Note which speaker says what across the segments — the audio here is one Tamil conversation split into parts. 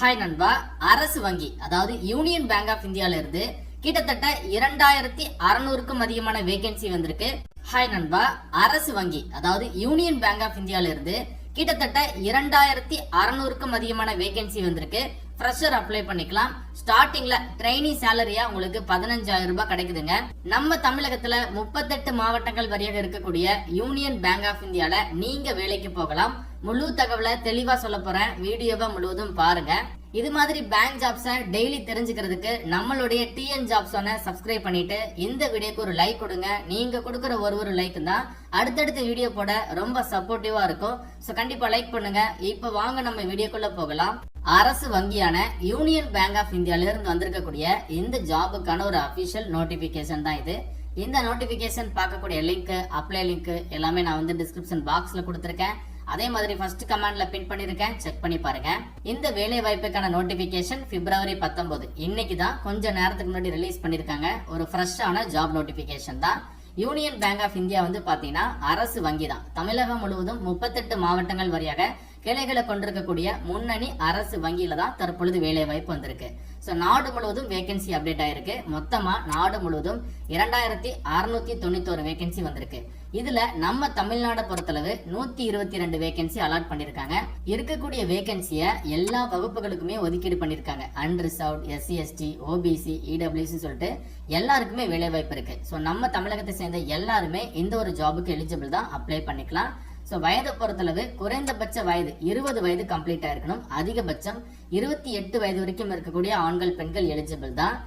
Speaker 1: ஹாய் நண்பா, அரசு வங்கி அதாவது யூனியன் பேங்க் ஆஃப் இந்தியால இருந்து கிட்டத்தட்ட 2600க்கும் அதிகமான வேகன்சி வந்திருக்கு. ஹாய் நண்பா, அரசு வங்கி அதாவது யூனியன் பேங்க் ஆஃப் இந்தியால இருந்து கிட்டத்தட்ட 2600க்கும் அதிகமான வேகன்சி வந்திருக்கு. ஃப்ரெஷர் அப்ளை பண்ணிக்கலாம். ஸ்டார்டிங்ல ட்ரெயினி சேலரியா உங்களுக்கு 15,000 ரூபாய் கிடைக்குதுங்க. நம்ம தமிழகத்துல 38 மாவட்டங்கள் வழியாக இருக்கக்கூடிய யூனியன் பேங்க் ஆஃப் இந்தியால நீங்க வேலைக்கு போகலாம். முழு தகவலை தெளிவா சொல்ல போறேன், வீடியோவை முழுவதும் பாருங்க. இது மாதிரி பேங்க் ஜாப்ஸை டெய்லி தெரிஞ்சுக்கிறதுக்கு நம்மளுடைய டிஎன் ஜாப்ஸ் சப்ஸ்கிரைப் பண்ணிட்டு இந்த வீடியோக்கு ஒரு லைக் கொடுங்க. நீங்க கொடுக்குற ஒரு லைக் தான் அடுத்தடுத்த வீடியோ போட ரொம்ப சப்போர்ட்டிவா இருக்கும். சோ கண்டிப்பா லைக் பண்ணுங்க. இப்ப வாங்க நம்ம வீடியோக்குள்ள போகலாம். அரசு வங்கியான யூனியன் பேங்க் ஆஃப் இந்தியால இருந்து வந்திருக்கக்கூடிய இந்த ஜாபுக்கான ஒரு அபிஷியல் நோட்டிபிகேஷன் தான் இது. இந்த நோட்டிபிகேஷன் பார்க்கக்கூடிய லிங்க், அப்ளை லிங்க் எல்லாமே நான் டிஸ்கிரிப்ஷன் பாக்ஸ்ல கொடுத்திருக்கேன். அதே மாதிரி ஃபர்ஸ்ட் கமெண்ட்ல பின் பண்ணிருக்கேன், செக் பண்ணி பாருங்க. இந்த வேலை வாய்ப்புக்கான நோட்டிபிகேஷன் பிப்ரவரி 19 இன்னைக்கு தான் கொஞ்ச நேரத்துக்கு முன்னாடி ரிலீஸ் பண்ணிருக்காங்க. ஒரு ஃப்ரெஷ்ஷான ஜாப் நோட்டிபிகேஷன் தான். யூனியன் பேங்க் ஆஃப் இந்தியா பாத்தீங்கன்னா அரசு வங்கி தான். தமிழகம் முழுவதும் 38 மாவட்டங்கள் வழியாக கிளைகளை கொண்டிருக்கக்கூடிய முன்னணி அரசு வங்கியில தான் தற்பொழுது வேலை வாய்ப்பு வந்திருக்கு. சோ நாடு முழுவதும் வேகன்சி அப்டேட் ஆயிருக்கு. மொத்தமா நாடு முழுவதும் 2691 வேகன்சி வந்திருக்கு. இதுல நம்ம தமிழ்நாடு பொறுத்தளவு 122 வேகன்சி அலாட் பண்ணிருக்காங்க. இருக்கக்கூடிய வேகன்சிய எல்லா வகுப்புகளுக்குமே ஒதுக்கீடு பண்ணிருக்காங்க. Unreserved, SC ST, OBC, EWC சொல்லிட்டு எல்லாருக்குமே வேலை வாய்ப்பு இருக்கு. சோ நம்ம தமிழகத்தை சேர்ந்த எல்லாருமே இந்த ஒரு ஜாபுக்கு எலிஜிபிள் தான், அப்ளை பண்ணிக்கலாம். சோ வயதை பொறுத்தளவு குறைந்தபட்ச வயது 20 வயது கம்ப்ளீட் ஆயிருக்கணும். அதிகபட்சம் 28 வயது வரைக்கும் இருக்கக்கூடிய ஆண்கள் பெண்கள் எலிஜிபிள் தான்.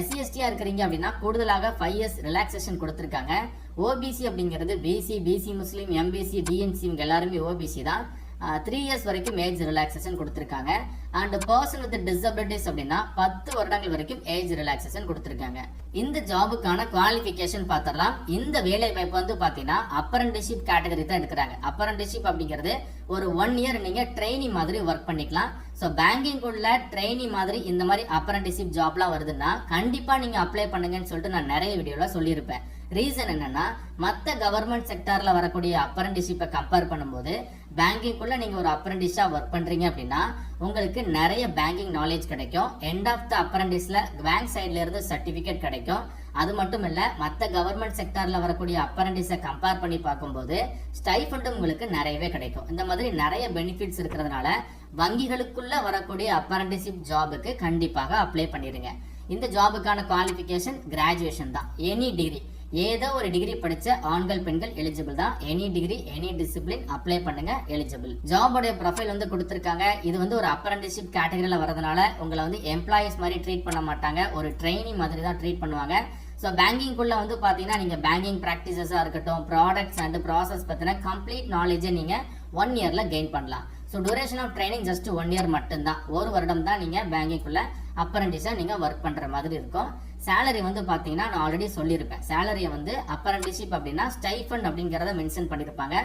Speaker 1: SC ST இருக்கிறீங்க அப்படின்னா கூடுதலாக 5 years ரிலாக்ஸேஷன் கொடுத்திருக்காங்க. OBC அப்படிங்கிறது BC முஸ்லீம், MBC, DNC இவங்க எல்லாருமே OBC தான். 3 years வரைக்கும் ஏஜ் ரிலாக்ஸேஷன் கொடுத்திருக்காங்க. அண்ட் பர்சன் வித் டிசபிலிட்டிஸ் அப்படின்னா 10 வருடங்கள் வரைக்கும் ஏஜ் ரிலாக்ஸேஷன் கொடுத்திருக்காங்க. இந்த ஜாபுக்கான குவாலிஃபிகேஷன் பார்த்தரலாம். இந்த வேலை வாய்ப்பு பாத்தீங்கன்னா அப்ரண்டிஸ்ஷிப் கேட்டகரி தான் எடுக்கிறாங்க. அப்ரண்டிஸ்ஷிப் அப்படிங்கிறது ஒரு 1 year நீங்க ட்ரெயினி மாதிரி ஒர்க் பண்ணிக்கலாம். ஸோ பேங்கிங் உள்ள ட்ரெயினி மாதிரி இந்த மாதிரி அப்ரண்டிஸ்ஷிப் ஜாப்லாம் வருதுன்னா கண்டிப்பா நீங்க அப்ளை பண்ணுங்கன்னு சொல்லிட்டு நான் நிறைய வீடியோல சொல்லியிருப்பேன். ரீசன் என்னன்னா மற்ற கவர்மெண்ட் செக்டார்ல வரக்கூடிய அப்ரண்டிஸ்ஷிப்பை கம்பேர் பண்ணும்போது பேங்கிங்குள்ள நீங்க ஒரு அப்ரண்டிஸா ஒர்க் பண்றீங்க அப்படின்னா உங்களுக்கு நிறைய பேங்கிங் நாலேஜ் கிடைக்கும். எண்ட் ஆஃப் த அப்ரண்டிஸ்ல பேங்க் சைட்ல இருந்து சர்டிபிகேட் கிடைக்கும். அது மட்டும் இல்ல மற்ற கவர்மெண்ட் செக்டார்ல வரக்கூடிய அப்ரண்டிஸை கம்பேர் பண்ணி பார்க்கும்போது ஸ்டைஃபண்டும் உங்களுக்கு நிறையவே கிடைக்கும். இந்த மாதிரி நிறைய பெனிஃபிட்ஸ் இருக்கிறதுனால வங்கிகளுக்குள்ள வரக்கூடிய அப்ரண்டிஸ்ஷிப் ஜாபுக்கு கண்டிப்பாக அப்ளை பண்ணிருங்க. இந்த ஜாபுக்கான குவாலிஃபிகேஷன் கிராஜுவேஷன் தான். எனி டிகிரி, ஏதோ ஒரு டிகிரி படிச்ச ஆண்கள் பெண்கள் எலிஜிபிள் தான். Any degree, any discipline apply பண்ணுங்க, எலிஜிபிள். ஜாபோட ப்ரொஃபைல் கொடுத்திருக்காங்க. இது ஒரு அப்ரண்டிஸ்ஷிப் கேட்டகரியில வரதுனால உங்களை எம்ப்ளாயிஸ் மாதிரி ட்ரீட் பண்ண மாட்டாங்க. ஒரு ட்ரெயினி மாதிரி தான் ட்ரீட் பண்ணுவாங்க. ஸோ பேங்கிங்குள்ள பாத்தீங்கன்னா நீங்க பேங்கிங் ப்ராக்டிசஸா இருக்கட்டும், ப்ராடக்ட்ஸ் அண்ட் ப்ராசஸ் பத்தின கம்ப்ளீட் நாலேஜை நீங்க 1 yearல கெயின் பண்ணலாம். So duration of training just 1 year மட்டும்தான். ஒரு வருடம் தான் நீங்க பேங்கிங்குள்ள அப்ரண்டிஸா நீங்க ஒர்க் பண்ற மாதிரி இருக்கும். சேலரி பாத்தீங்கன்னா நான் ஆல்ரெடி சொல்லியிருப்பேன். சேலரியை அப்ரண்டிஸ்ஷிப் அப்படின்னா ஸ்டைஃபண்ட் அப்படிங்கறத மென்ஷன் பண்ணிருப்பாங்க.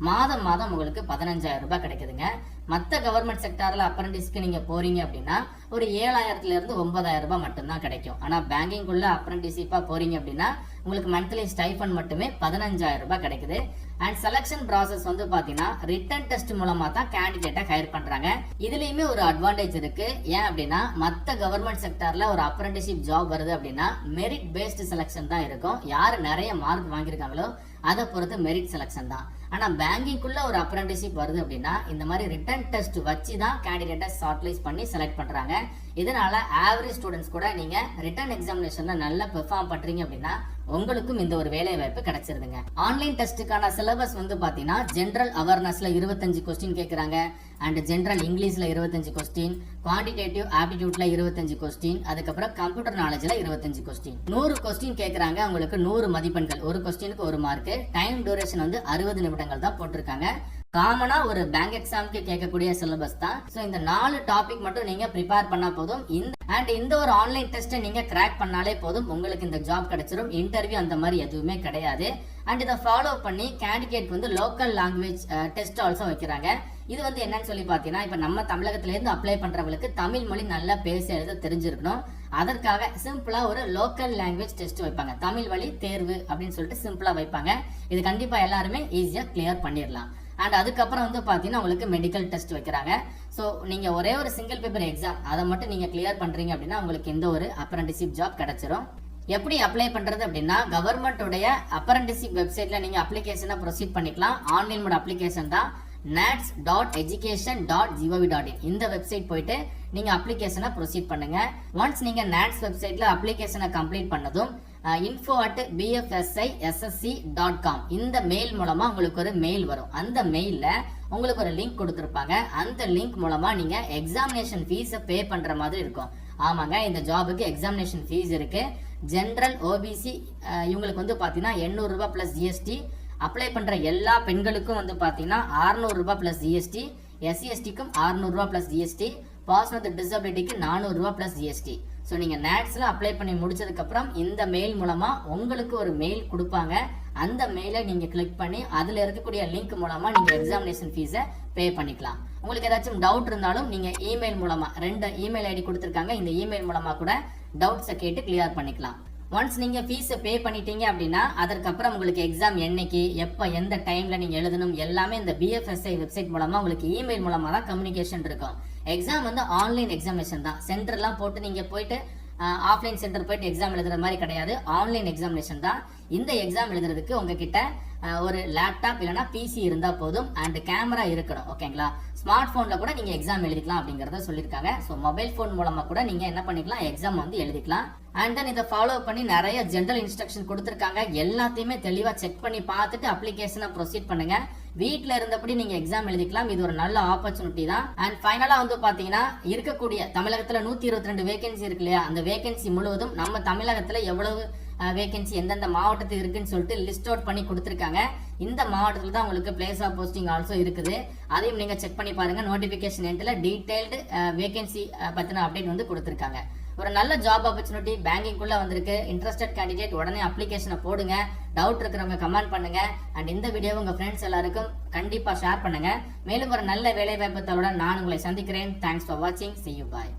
Speaker 1: மாதம் உங்களுக்கு 15,000 ரூபாய் கிடைக்குதுங்க. மற்ற கவர்மெண்ட் செக்டார்ல அப்ரண்டிஸ்க்கு நீங்க போறீங்க அப்படின்னா ஒரு 7,000 இருந்து 9,000 ரூபாய் மட்டும்தான் கிடைக்கும். ஆனா பேங்கிங் உள்ள அப்ரண்டிஸ்ஷிப்பா போறீங்க அப்படின்னா உங்களுக்கு மந்த்லி ஸ்டைஃபண்ட் மட்டுமே 15,000 ரூபாய் கிடைக்குது. அண்ட் செலக்ஷன் ப்ராசஸ் பாத்தீங்கன்னா ரிட்டன் டெஸ்ட் மூலமா தான் கேண்டிடேட்டை ஹையர் பண்றாங்க. இதுலயுமே ஒரு அட்வான்டேஜ் இருக்கு. ஏன் அப்படின்னா மற்ற கவர்மெண்ட் செக்டார்ல ஒரு அப்ரண்டிஸ்ஷிப் ஜாப் வருது அப்படின்னா மெரிட் பேஸ்ட் செலக்ஷன் தான் இருக்கும். யாரு நிறைய மார்க் வாங்கியிருக்காங்களோ அதை பொறுத்து மெரிட் செலக்ஷன் தான். ஆனா பேங்கிங்குள்ள ஒரு அப்ரண்டிஸ்ஷிப் வருது அப்படின்னா இந்த மாதிரி ரிட்டன் டெஸ்ட் வச்சு தான் கேண்டிடேட்டை ஷார்ட்லிஸ்ட் பண்ணி செலக்ட் பண்றாங்க. இதனால ஆவரேஜ் ஸ்டூடெண்ட்ஸ் கூட நீங்க ரிட்டன் எக்ஸாமினேஷன்ல நல்லா பெர்ஃபார்ம் பண்றீங்க அப்படின்னா உங்களுக்கும் இந்த ஒரு வேலை வாய்ப்பு கிடைச்சிருதுங்க. ஆன்லைன் டெஸ்ட்டுக்கான சிலபஸ் பாத்தீங்கன்னா ஜெனரல் அவேர்னஸ்ல 25 கொஸ்டின் கேட்கறாங்க. அண்ட் ஜெனரல் இங்கிலீஷ்ல 25 கொஸ்டின், குவான்டிடேட்டிவ் ஆப்டிடியூட்ல 25 கொஸ்டின், அதுக்கப்புறம் கம்ப்யூட்டர் நாலேஜ்ல 25 கொஸ்டின். 100 கொஸ்டின் கேட்கறாங்க. உங்களுக்கு 100 மதிப்பெண்கள். ஒரு கொஸ்டினுக்கு 1 மார்க். டைம் டியூரேஷன் 60 நிமிடங்கள் தான் போட்டிருக்காங்க. காமனா ஒரு பேங்க் எக்ஸாமுக்கு கேட்கக்கூடிய சிலபஸ் தான். சோ இந்த 4 டாபிக் மட்டும் நீங்க ப்ரிப்பேர் பண்ணா போதும். இந்த ஒரு ஆன்லைன் டெஸ்ட்டை நீங்க கிராக் பண்ணாலே போதும், உங்களுக்கு இந்த ஜாப் கிடைச்சிரும். இன்டர்வியூ அந்த மாதிரி எதுவுமே கிடையாது. அண்ட் இதை ஃபாலோ பண்ணி candidate local language test also வைக்கிறாங்க. இது என்னன்னு சொல்லி பாத்தீங்கன்னா இப்ப நம்ம தமிழகத்துல இருந்து அப்ளை பண்றவங்களுக்கு தமிழ் மொழி நல்லா பேச எழுத தெரிஞ்சிருக்கணும். அதற்காக சிம்பிளா ஒரு லோக்கல் லாங்குவேஜ் டெஸ்ட் வைப்பாங்க. தமிழ் வழி தேர்வு அப்படின்னு சொல்லிட்டு சிம்பிளா வைப்பாங்க. இது கண்டிப்பா எல்லாருமே ஈஸியா கிளியர் பண்ணிடலாம். அண்ட் அதுக்கப்புறம் வந்து பார்த்தீங்கன்னா உங்களுக்கு மெடிக்கல் டெஸ்ட் வைக்கிறாங்க. ஸோ நீங்கள் ஒரே ஒரு சிங்கிள் பேப்பர் எக்ஸாம் அதை மட்டும் நீங்கள் கிளியர் பண்ணுறீங்க அப்படின்னா உங்களுக்கு இந்த ஒரு அப்ரண்டிஸ்ஷிப் ஜாப் கிடைச்சிரும். எப்படி அப்ளை பண்ணுறது அப்படின்னா, கவர்மெண்ட்டோடைய அப்ரண்டிஸ்ஷிப் வெப்சைட்டில் நீங்கள் அப்ளிகேஷனை ப்ரொசீட் பண்ணிக்கலாம். ஆன்லைன் மோட் அப்ளிகேஷன் தான். nats.education.gov.in இந்த வெப்சைட் போயிட்டு நீங்க அப்ளிகேஷனை ப்ரொசீட் பண்ணுங்க. ஒன்ஸ் நீங்க NATS வெப்சைட்ல அப்ளிகேஷனை கம்ப்ளீட் பண்ணதும் info@bfsissc.com இந்த மெயில் மூலமா உங்களுக்கு ஒரு மெயில் வரும். அந்த மெயில்ல உங்களுக்கு ஒரு லிங்க் கொடுத்துருப்பாங்க. அந்த லிங்க் மூலமா நீங்க எக்ஸாமினேஷன் ஃபீஸை பே பண்ற மாதிரி இருக்கும். ஆமாங்க, இந்த ஜாபுக்கு எக்ஸாமினேஷன் ஃபீஸ் இருக்கு. ஜென்ரல், ஓபிசி இவங்களுக்கு வந்து பாத்தீங்கன்னா 800 ரூபாய் பிளஸ் ஜிஎஸ்டி. அப்ளை பண்ற எல்லா பெண்களுக்கும் வந்து பாத்தீங்கன்னா 600 ரூபாய் பிளஸ் ஜிஎஸ்டி. SC/STக்கும் 600 ரூபாய் பிளஸ் ஜிஎஸ்டி. பர்சன் வித் டிசபிலிட்டிக்கு 400 ரூபாய் பிளஸ் ஜிஎஸ்டி. ஸோ நீங்க NATSல அப்ளை பண்ணி முடிச்சதுக்கு அப்புறம் இந்த மெயில் மூலமா உங்களுக்கு ஒரு மெயில் கொடுப்பாங்க. அந்த மெயிலை நீங்க கிளிக் பண்ணி அதுல இருக்கக்கூடிய லிங்க் மூலமா நீங்க எக்ஸாமினேஷன் ஃபீஸை பே பண்ணிக்கலாம். உங்களுக்கு ஏதாச்சும் டவுட் இருந்தாலும் நீங்க இமெயில் மூலமா 2 இமெயில் ஐடி கொடுத்துருக்காங்க. இந்த இமெயில் மூலமா கூட டவுட்ஸை கேட்டு கிளியர் பண்ணிக்கலாம். ஒன்ஸ் நீங்க ஃபீஸை பே பண்ணிட்டீங்க அப்படின்னா அதற்கப்புறம் உங்களுக்கு எக்ஸாம் என்னைக்கு, எப்போ, எந்த டைம்ல நீங்க எழுதணும் எல்லாமே இந்த BFSI வெப்சைட் மூலமா உங்களுக்கு இமெயில் மூலமா தான் கம்யூனிகேஷன் இருக்கும். எக்ஸாம் வந்து ஆன்லைன் எக்ஸாமினேஷன் தான். சென்டர்லாம் போட்டு நீங்க போயிட்டு ஆஃப்லைன் சென்டர் போயிட்டு எக்ஸாம் எழுதுற மாதிரி கிடையாது. ஆன்லைன் எக்ஸாமினேஷன் தான். இந்த எக்ஸாம் எழுதுறதுக்கு உங்ககிட்ட ஒரு லேப்டாப் இல்லைனா பிசி இருந்தா போதும். அண்ட் கேமரா இருக்கணும். ஓகேங்களா? ஸ்மார்ட் போன்ல கூட நீங்க எக்ஸாம் எழுதிக்கலாம் அப்படிங்கறத சொல்லியிருக்காங்க. ஸோ மொபைல் போன் மூலமா கூட நீங்க என்ன பண்ணிக்கலாம், எக்ஸாம் வந்து எழுதிக்கலாம். அண்ட் தென் இதை ஃபாலோ பண்ணி நிறைய ஜென்ரல் இன்ஸ்ட்ரக்ஷன் கொடுத்துருக்காங்க. எல்லாத்தையுமே தெளிவா செக் பண்ணி பார்த்துட்டு அப்ளிகேஷனை ப்ரொசீட் பண்ணுங்க. வீட்டில் இருந்தபடி நீங்க எக்ஸாம் எழுதிக்கலாம். இது ஒரு நல்ல ஆப்பர்ச்சுனிட்டி தான். அண்ட் ஃபைனலா வந்து பாத்தீங்கன்னா இருக்கக்கூடிய தமிழகத்துல 122 வேகன்சி இருக்கு இல்லையா, அந்த வேகன்சி முழுவதும் நம்ம தமிழகத்துல எவ்வளவு வேகன்சி எந்தெந்த மாவட்டத்தில் இருக்குன்னு சொல்லிட்டு லிஸ்ட் அவுட் பண்ணி கொடுத்துருக்காங்க. இந்த மாவட்டத்தில் தான் உங்களுக்கு பிளேஸ் ஆஃப் போஸ்டிங் ஆல்சோ இருக்குது. அதையும் நீங்க செக் பண்ணி பாருங்க. நோட்டிபிகேஷன் எண்ட்ல டீடைல்டு வேகன்சி பத்தின அப்டேட் வந்து கொடுத்துருக்காங்க. ஒரு நல்ல ஜாப் ஆப்பர்ச்சுனிட்டி பேங்கிங்குள்ள வந்திருக்கு. இன்ட்ரெஸ்டட் கேண்டிடேட் உடனே அப்ளிகேஷனை போடுங்க. டவுட் இருக்கிறவங்க கமெண்ட் பண்ணுங்க. அண்ட் இந்த வீடியோ உங்க ஃப்ரெண்ட்ஸ் எல்லாருக்கும் கண்டிப்பா ஷேர் பண்ணுங்க. மேலும் ஒரு நல்ல வேலை வாய்ப்பு தகவலுடன் நான் உங்களை சந்திக்கிறேன். தேங்க்ஸ் ஃபார் வாட்சிங். See you. Bye.